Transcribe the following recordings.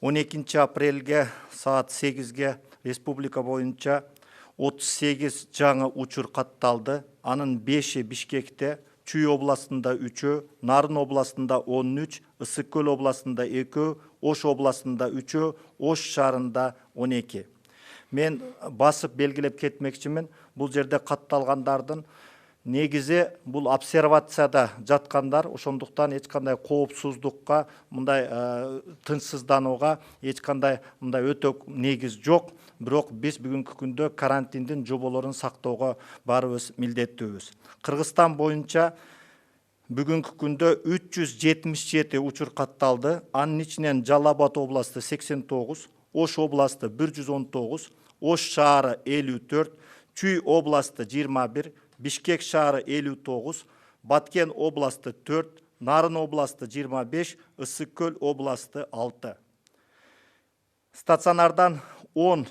12 апрелге саат 8-ге республика боюнча 38 жаңы учур катталды. Анын 5-и Бишкекте, Чүй областында 3-ө, Нарын областында 13, Ысык-Көл областында 2, Ош областында 3, Ош шаарында 12. Мен басып белгилеп кетмекчимин, бул жерде катталгандардын негизи бул обсервацияда жаткандар, ошондуктан эч кандай коопсуздукка, мындай тынчсызданууга эч кандай мындай өтө негиз жок. Бирок биз бүгүнкү күндө карантиндин жоболорун сактоого баарыбыз милдеттүүбүз. Кыргызстан боюнча бүгүнкү күндө 377 учур катталды. Анын ичинен Жалал Абад областы 89, Ош областы 119, Ош шаары 54, Чүй областы 21, Бишкек шаары 59, Баткен областы 4, Нарын областы 25, Ысык-Көл областы 6. Стационардан 10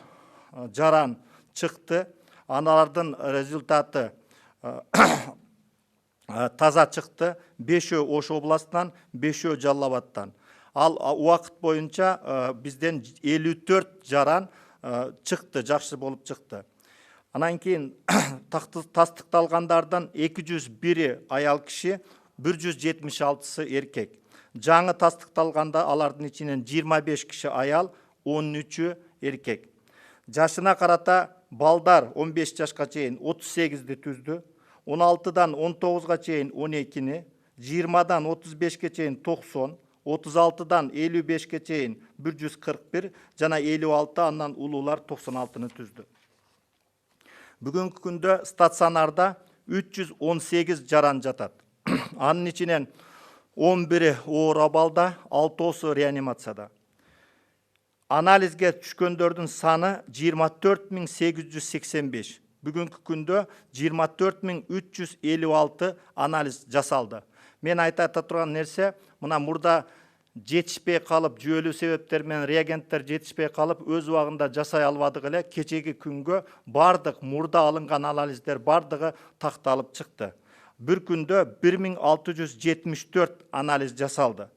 жаран чыкты. Аналардын результаты таза чыкты. 5-өө Ош областынан, 5-өө Жалал Абадтан. Ал убакыт боюнча бизден 54 жаран чыкты, жакшы болуп чыкты. Анан кийин тастыкталгандардан 201 аял киши, 176-сы эркек. Жаңы тастыкталганда алардын ичинен 25 киши аял, 13-ü эркек. Жашына карата балдар 15 жашка чейин 38-ди түздү, 16-дан 19-га чейин 12-ни, 20-дан 35-ке чейин 90, 36-дан 55-ке чейин 141, жана 56 андан улуулар 96-ны түздү. Бүгүнкү күндө стационарда 318 жаран жатат. Анын ичинен 11-и оор абалда, 6-сы реанимацияда. Анализге түшкөндөрдүн саны 24885. Бүгүнкү күндө 24356 анализ жасалды. Мен айта турган нерсе, мына мурда жетишпей калып, жүйөлүү себептер менен реагенттер жетишпей калып, өз убагында жасай албадык эле. Кечеги күнгө бардык мурда алынган анализдер бардыгы такталып чыкты. Bir күндө 1674 анализ жасалды.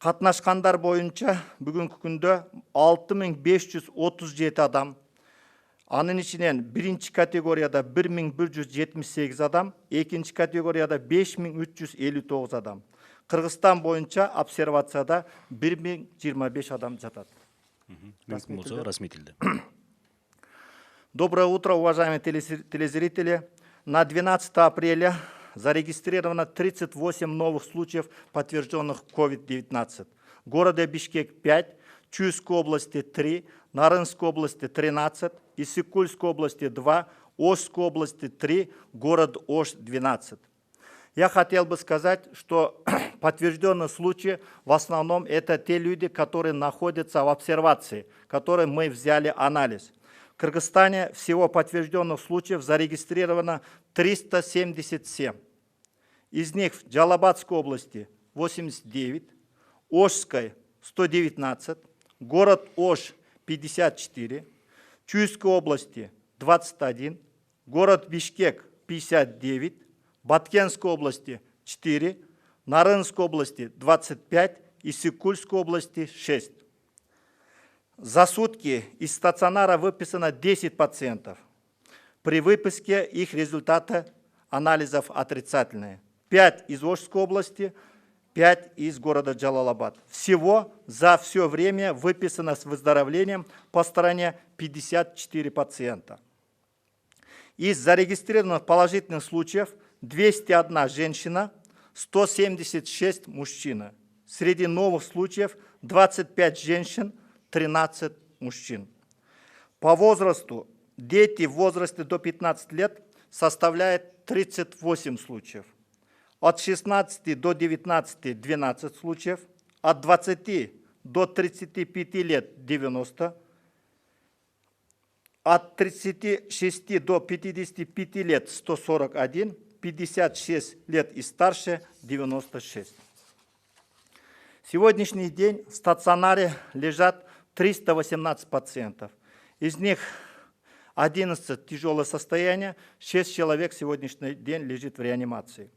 Катнашкандар боюнча бүгүнкү күндө 6537 адам. Анын ичинен биринчи категорияда 1178 адам, экинчи категорияда 5359 адам. Кыргызстан боюнча обсервацияда 1025 адам жатат. Доброе утро, уважаемые телезрители. На 12 апреля зарегистрировано 38 новых случаев, подтвержденных COVID-19. В городе Бишкек 5, Чуйской области 3, Нарынской области 13, Исыкульской области 2, Ошской области 3, город Ош 12. Я хотел бы сказать, что подтвержденные случаи в основном это те люди, которые находятся в обсервации, которые мы взяли анализ. В Кыргызстане всего подтвержденных случаев зарегистрировано 377. Из них в Джалабадской области 89, Ошской 119, город Ош 54, Чуйской области 21, город Бишкек 59, Баткенской области 4, Нарынской области 25 и Исыкульской области 6. За сутки из стационара выписано 10 пациентов. При выписке их результаты анализов отрицательные. 5 из Ошской области, 5 из города Джалал-Абад. Всего за все время выписано с выздоровлением по стране 54 пациента. Из зарегистрированных положительных случаев 201 женщина, 176 мужчин. Среди новых случаев 25 женщин, 13 мужчин. По возрасту дети в возрасте до 15 лет составляет 38 случаев. От 16 до 19 – 12 случаев. От 20 до 35 лет – 90. От 36 до 55 лет – 141. 56 лет и старше – 96. Сегодняшний день в стационаре лежат 318 пациентов. Из них 11 тяжелое состояние, 6 человек сегодняшний день лежит в реанимации.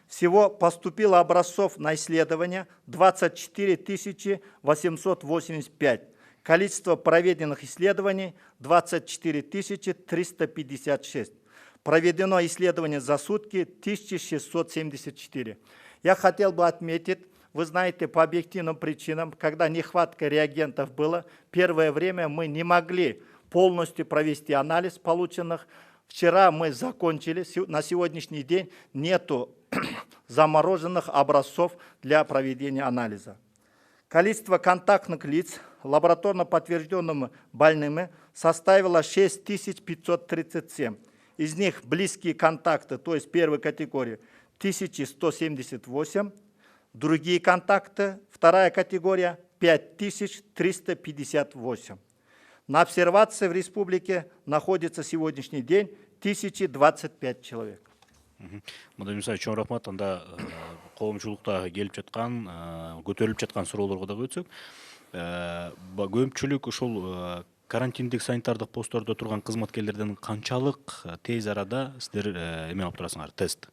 Всего поступило образцов на исследование 24 885. Количество проведенных исследований 24 356. Проведено исследование за сутки 1674. Я хотел бы отметить, вы знаете, по объективным причинам, когда нехватка реагентов было, первое время мы не могли полностью провести анализ полученных. Вчера мы закончили, на сегодняшний день нету замороженных образцов для проведения анализа. Количество контактных лиц лабораторно подтвержденными больными составило 6537. Из них близкие контакты, то есть первой категории, 1178. Другие контакты, вторая категория, 5358. На обсервации в республике находится сегодняшний день 1025 человек. Мынадай мисалы чоң рахмат, анда коомчулуктагы келип жаткан, көтөрүлүп жаткан суроолорго да өтсөк, көпчүлүк ушул карантиндик санитардык посттордо турган кызматкерлерден канчалык тез арада сиздер эме алып турасыңар, тест?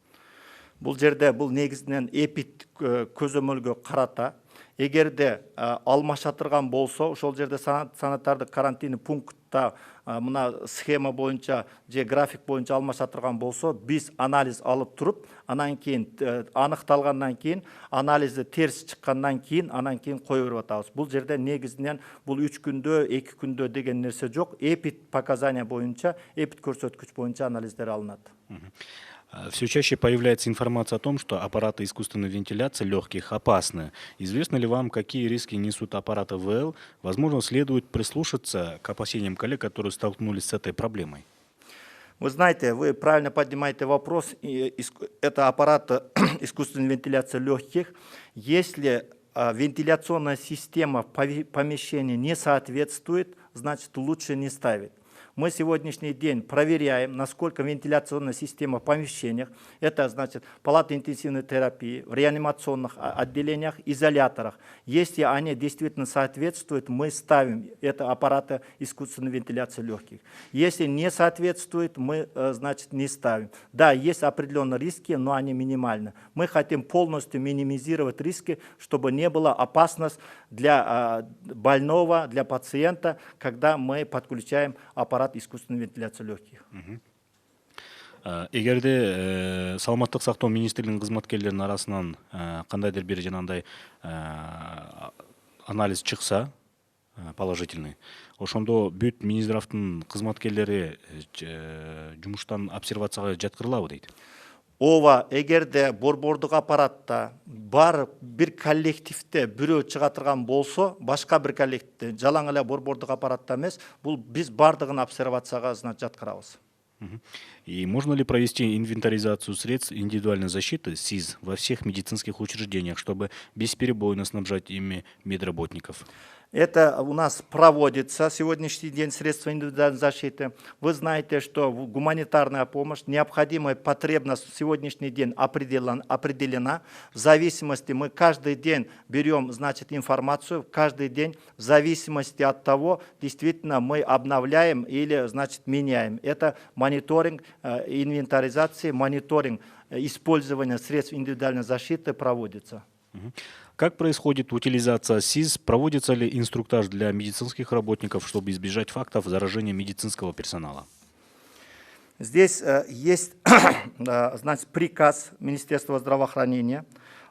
Бұл жерде бұл негізінен эпид көзөмөлгө карата. Эгерде алмашатырган болсо, ошол жерде санитардык карантин пунктта мына схема боюнча же график боюнча алмашатырган болсо, биз анализ алып туруп, анан кийин аныкталгандан кийин, анализди терс чыккандан кийин, анан кийин кое берип атабыз. Бул жерде негизинен бул 3 күндө, 2 күндө деген нерсе жок. Эпид показания боюнча, эпид көрсөткүч боюнча анализдер алынат. Все чаще появляется информация о том, что аппараты искусственной вентиляции легких опасны. Известно ли вам, какие риски несут аппараты ВЛ? Возможно, следует прислушаться к опасениям коллег, которые столкнулись с этой проблемой. Вы знаете, вы правильно поднимаете вопрос. Это аппараты искусственной вентиляции легких. Если вентиляционная система в помещении не соответствует, значит, лучше не ставить. Мы сегодняшний день проверяем, насколько вентиляционная система в помещениях, это значит палаты интенсивной терапии, в реанимационных отделениях, изоляторах. Если они действительно соответствуют, мы ставим это аппараты искусственной вентиляции легких. Если не соответствует, мы, значит, не ставим. Да, есть определенные риски, но они минимальны. Мы хотим полностью минимизировать риски, чтобы не было опасность для больного, для пациента, когда мы подключаем аппарат искусственной вентиляции легких. Эгерде саламаттык сактоо министрлигинин кызматкерлеринин арасынан кандайдыр бир жанагындай анализ чыкса положительный, ошондо бүт Минздравдын кызматкерлери жумуштан обсервацияга жаткырылабы дейт? Ооба, эгерде борбордук аппаратта бар бир коллективде бирөө чыга турган болсо, башка бир коллективде, жалаң эле борбордук аппаратта эмес, бул биз бардыгын обсервацияга жаткырабыз. И можно ли провести инвентаризацию средств индивидуальной защиты СИЗ во всех медицинских учреждениях, чтобы бесперебойно снабжать ими медработников? Это у нас проводится сегодняшний день средства индивидуальной защиты. Вы знаете, что гуманитарная помощь, необходимая потребность в сегодняшний день определена. В зависимости, мы каждый день берем, значит, информацию, каждый день в зависимости от того, действительно мы обновляем или, значит, меняем. Это мониторинг инвентаризации, мониторинг использования средств индивидуальной защиты проводится. Как происходит утилизация СИЗ? Проводится ли инструктаж для медицинских работников, чтобы избежать фактов заражения медицинского персонала? Здесь есть, значит, приказ Министерства здравоохранения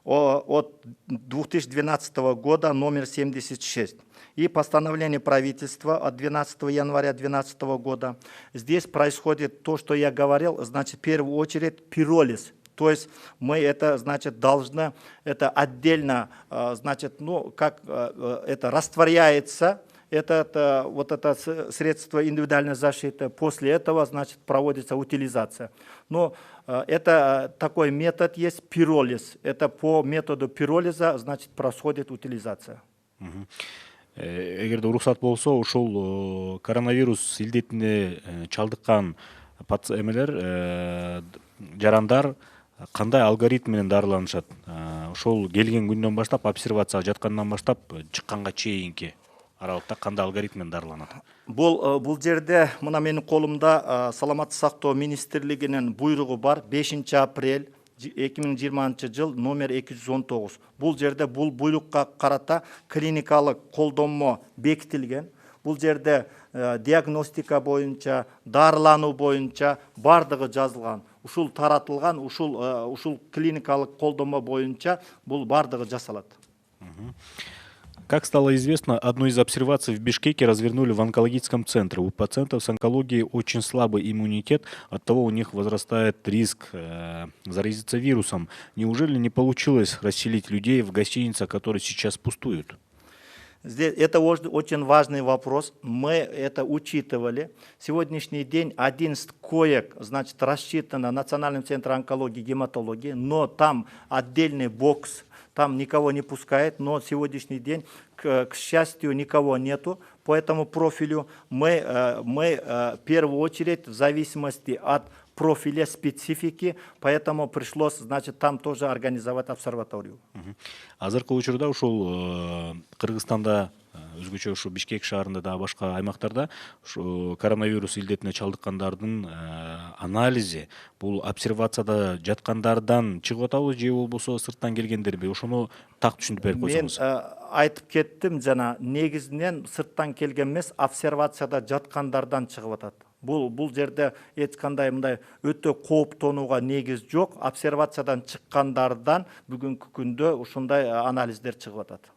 от 2012 года номер 76 и постановление правительства от 12 января 2012 года. Здесь происходит то, что я говорил, значит, в первую очередь пиролиз. То есть мы это, значит, должны, это отдельно, значит, ну, как это растворяется, вот это средство индивидуальной защиты. После этого, значит, проводится утилизация. Но это такой метод есть, пиролиз. Это по методу пиролиза, значит, происходит утилизация. Эгерде уруксат болсо, ушул коронавирус илдетине чалдыккан эмелер, жарандар кандай алгоритм менен дарыланышат? Ошол келген күндөн баштап, обсервацияга жаткандан баштап, чыкканга чейинки аралыкта кандай алгоритм менен дарыланат? Бул жерде мына менин колумда саламаттык сактоо министрлигинин буйругу бар, 5 апрель 2020 жыл номер 219. Бұл жерде бұл бұйрыққа қарата клиникалық қолдаума бекітілген. Бұл жерде диагностика бойынша, дарылану бойынша бардығы жазылған. Ушул таратылған, ушул клиникалық қолдаума бойынша бұл бардығы жасалады. Как стало известно, одну из обсерваций в Бишкеке развернули в онкологическом центре. У пациентов с онкологией очень слабый иммунитет, оттого у них возрастает риск заразиться вирусом. Неужели не получилось расселить людей в гостиницах, которые сейчас пустуют? Это очень важный вопрос. Мы это учитывали. Сегодняшний день 11 коек, значит, рассчитано Национальным центром онкологии и гематологии, но там отдельный бокс, там никого не пускает, но сегодняшний день, к счастью, никого нету. По этому профилю мы в первую очередь в зависимости от профиля, специфики, поэтому пришлось, значит, там тоже организовать обсерваторию. Азыркы учурда ушул Кыргызстанда, өзгөчө ушу Бишкек шаарында да башка аймактарда ушу коронавирус илдетине чалдыккандардын анализи бул обсервацияда жаткандардан чыгып атабы же болбосо сырттан келгендерби? Ошону так түшүндүрүп берип койсоңуз. Мен айтып кеттим жана, негизинен сырттан келген эмес, обсервацияда жаткандардан чыгып атат. Бул жерде эч кандай мындай өтө кооптонууга негиз жок. Обсервациядан чыккандардан бүгүнкү күндө ушундай анализдер чыгып атат.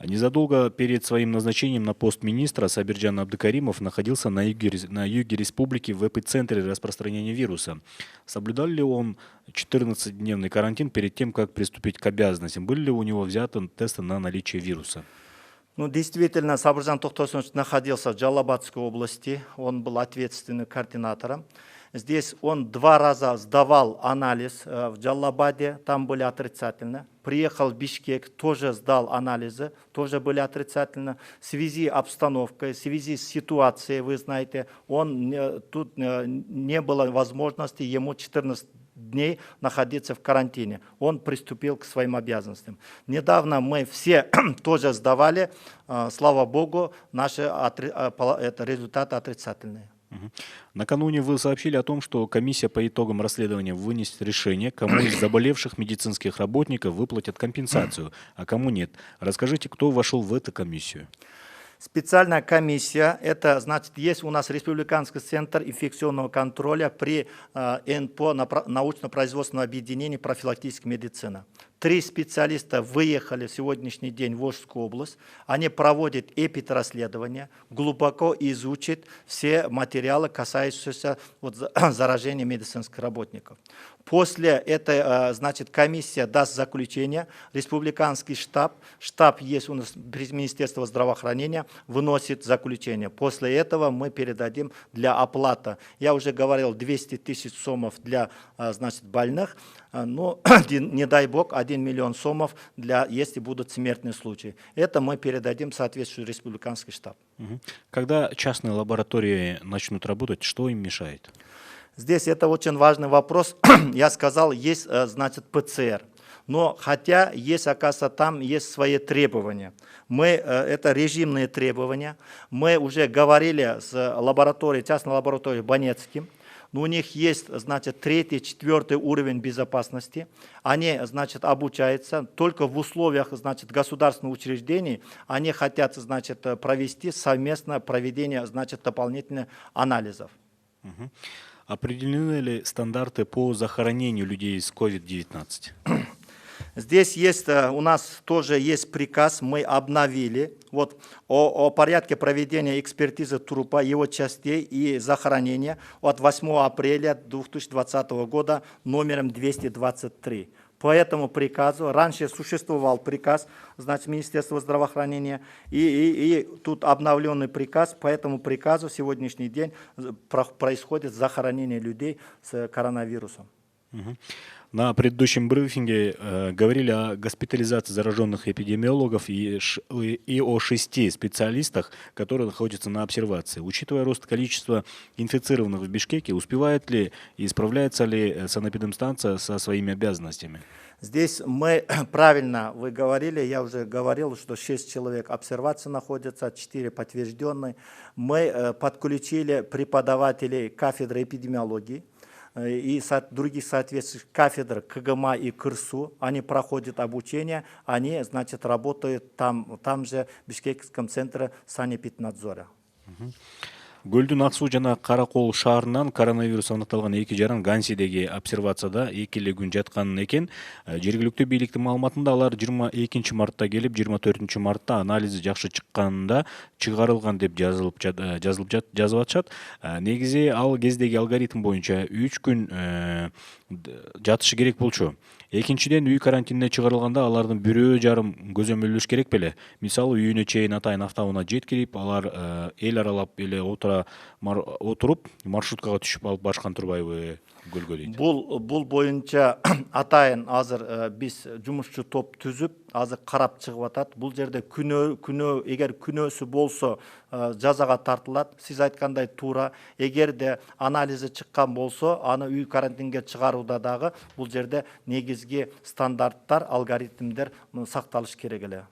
Незадолго перед своим назначением на пост министра Сабиржан Абдыкаримов находился на юге республики в эпицентре распространения вируса. Соблюдал ли он 14-дневный карантин перед тем, как приступить к обязанностям? Были ли у него взяты тесты на наличие вируса? Ну, действительно, Сабиржан Тохтосович находился в Джалабадской области, он был ответственным координатором. Здесь он 2 раза сдавал анализ в Джалабаде, там были отрицательно. Приехал в Бишкек, тоже сдал анализы, тоже были отрицательно. В связи с обстановкой, в связи с ситуацией, вы знаете, тут не было возможности ему 14 дней находиться в карантине. Он приступил к своим обязанностям. Недавно мы все тоже сдавали, слава богу, наши результаты отрицательные. Накануне вы сообщили о том, что комиссия по итогам расследования вынесет решение, кому из заболевших медицинских работников выплатят компенсацию, а кому нет. Расскажите, кто вошел в эту комиссию? Специальная комиссия, это значит, есть у нас Республиканский центр инфекционного контроля при НПО, научно-производственном объединении профилактической медицины. 3 специалиста выехали в сегодняшний день в Волжскую область. Они проводят эпидрасследование, глубоко изучат все материалы, касающиеся заражения медицинских работников. После этой, значит, комиссия даст заключение, республиканский штаб есть у нас при Министерстве здравоохранения, выносит заключение. После этого мы передадим для оплаты. Я уже говорил, 200 тысяч сомов для, значит, больных, но не дай бог 1 миллион сомов, если будут смертные случаи. Это мы передадим в соответствующий республиканский штаб. Когда частные лаборатории начнут работать, что им мешает? Здесь это очень важный вопрос. Я сказал, есть, значит, ПЦР. Но хотя есть, оказывается, там есть свои требования. Это режимные требования. Мы уже говорили с лабораторией, частной лабораторией Банецким. Но у них есть, значит, 3-й, 4-й уровень безопасности. Они, значит, обучаются только в условиях, значит, государственных учреждений. Они хотят, значит, провести совместное проведение, значит, дополнительных анализов. Определены ли стандарты по захоронению людей с COVID-19? Здесь есть, у нас тоже есть приказ, мы обновили вот, о порядке проведения экспертизы трупа, его частей и захоронения от 8 апреля 2020 года номером 223. По этому приказу, раньше существовал приказ, значит, Министерства здравоохранения, и тут обновленный приказ, по этому приказу в сегодняшний день происходит захоронение людей с коронавирусом. На предыдущем брифинге говорили о госпитализации зараженных эпидемиологов и о 6 специалистах, которые находятся на обсервации. Учитывая рост количества инфицированных в Бишкеке, успевает ли и справляется ли санэпидемстанция со своими обязанностями? Здесь мы, правильно вы говорили, я уже говорил, что 6 человек обсервации находятся, 4 подтвержденные. Мы подключили преподавателей кафедры эпидемиологии. и других соответствующих кафедр КГМА и КРСУ. Они проходят обучение, они, значит, работают там же, в Бишкекском центре санэпиднадзора. Көлдүн Ак Суу жана Каракол шаарынан коронавирус аныкталган 2 Гансидеги обсервацияда 2 эле күн жаткан экен. Жергиликтүү бийликтин маалыматында алар 22 мартта келип, 24 мартта анализи жакшы чыкканда чыгарылган деп жазып атышат. Негизи ал кездеги алгоритм боюнча 3 күн жатышы керек болчу. Экинчиден, үй карантинине чыгарылганда алардын 1,5 көзөмөлдөш керек беле. Мисалы, үйүнө чейин атайын автоунаа жеткирип, алар эл аралап эле отуруп маршруткага түшүп алып башкан турбайбы көлгө дейт. Бул боюнча атайын азыр биз жумушчу топ түзүп, азыр карап чыгып атат. Бул жерде эгер күнөөсү болсо жазага тартылат. Сиз айткандай туура, эгерде анализи чыккан болсо, аны үй карантинге чыгарууда дагы бул жерде негизги стандарттар, алгоритмдер сакталыш керек эле.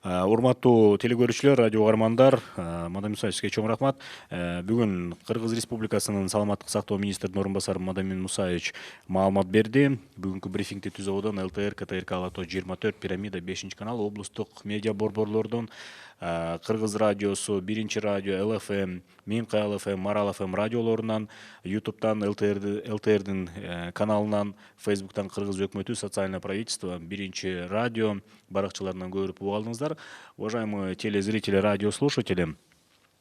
Урматтуу телекөрүүчүлөр, радио угармандар, Мадамин Мусаевич, сизге чоң рахмат. Бүгүн Кыргыз Республикасынын саламаттык сактоо министринин орун басары Мадамин Мусаевич маалымат берди. Бүгүнкү брифингди түзүүдөн ЛТР, КТРК, Алато 24, Пирамида 5 канал, облустук медиа борборлордон, Кыргыз радиосу, 1 радио, ЛФМ, Минка ЛФМ, Марал ФМ радиолорунан, Ютубтан, ЛТРдин каналынан, Фейсбуктан Кыргыз өкмөтү, социальное правительство, 1 радио баракчаларынан көрүп угалдыңыздар. Уважаемые телезрители, радиослушатели,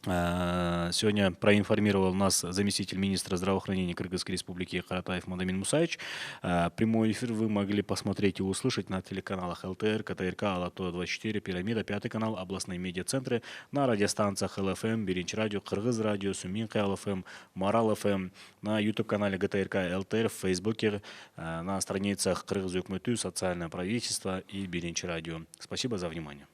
сегодня проинформировал нас заместитель министра здравоохранения Кыргызской Республики Каратаев Мадамин Мусаевич. Прямой эфир вы могли посмотреть и услышать на телеканалах ЛТР, КТРК, Алато 24, Пирамида, 5 канал, областные медиацентры, на радиостанциях ЛФМ, 1 радио, Кыргыз радио, Суминка ЛФМ, Марал ФМ, на YouTube-канале ГТРК ЛТР, в Фейсбуке, на страницах Кыргыз өкмөтү, социальное правительство и 1 радио. Спасибо за внимание.